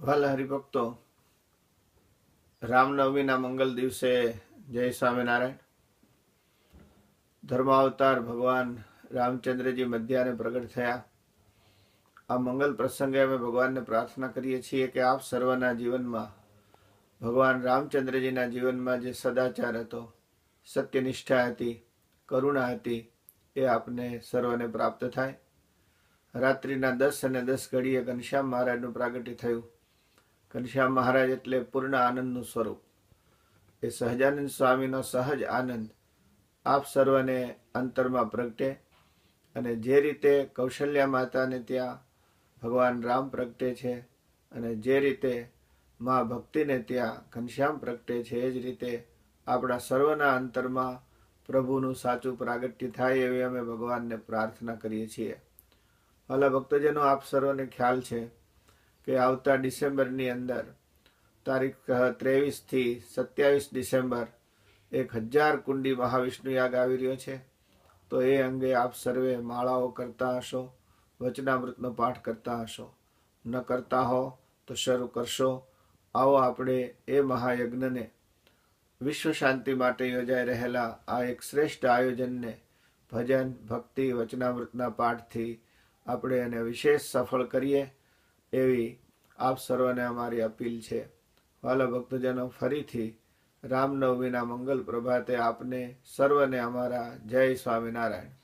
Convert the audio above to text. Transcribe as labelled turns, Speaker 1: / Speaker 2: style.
Speaker 1: વાલા હરિભક્તો, રામનવમીના મંગલ દિવસે જય સ્વામિનારાયણ. ધર્માવતાર ભગવાન રામચંદ્રજી મધ્યાને પ્રગટ થયા. આ મંગલ પ્રસંગે અમે ભગવાનને પ્રાર્થના કરીએ છીએ કે આપ સર્વના જીવનમાં, ભગવાન રામચંદ્રજીના જીવનમાં જે સદાચાર હતો, સત્યનિષ્ઠા હતી, કરુણા હતી, એ આપને સર્વને પ્રાપ્ત થાય. રાત્રિના 10 અને 10 ઘડીએ ઘનશ્યામ મહારાજનું પ્રાગટ્ય થયું. ઘનશ્યામ મહારાજ એટલે પૂર્ણ આનંદનું સ્વરૂપ. એ સહજાનંદ સ્વામીનો સહજ આનંદ આપ સર્વને અંતરમાં પ્રગટે. અને જે રીતે કૌશલ્યા માતાને ત્યાં ભગવાન રામ પ્રગટે છે અને જે રીતે મા ભક્તિને ત્યાં ઘનશ્યામ પ્રગટે છે, એ જ રીતે આપણા સર્વના અંતરમાં પ્રભુનું સાચું પ્રાગટ્ય થાય એવી અમે ભગવાનને પ્રાર્થના કરીએ છીએ. ભલા ભક્તજનો, આપ સર્વને ખ્યાલ છે કે આવતા ડિસેમ્બરની અંદર તારીખ 23 થી 27 ડિસેમ્બર 1000 કુંડી મહાવિષ્ણુ યાગ આવી રહ્યો છે. તો એ અંગે આપ સર્વે માળાઓ કરતા હશો, વચનામૃતનો પાઠ કરતા હશો. ન કરતા હો તો શરૂ કરશો. આવો આપણે એ મહાયજ્ઞને, વિશ્વ શાંતિ માટે યોજાઈ રહેલા આ એક શ્રેષ્ઠ આયોજનને ભજન, ભક્તિ, વચનામૃતના પાઠથી આપણે એને વિશેષ સફળ કરીએ એવી આપ સર્વને અમારી અપીલ છે. વાલા ભક્તજનો, ફરીથી રામનવમીના મંગલ પ્રભાતે આપને સર્વને અમારા જય સ્વામિનારાયણ.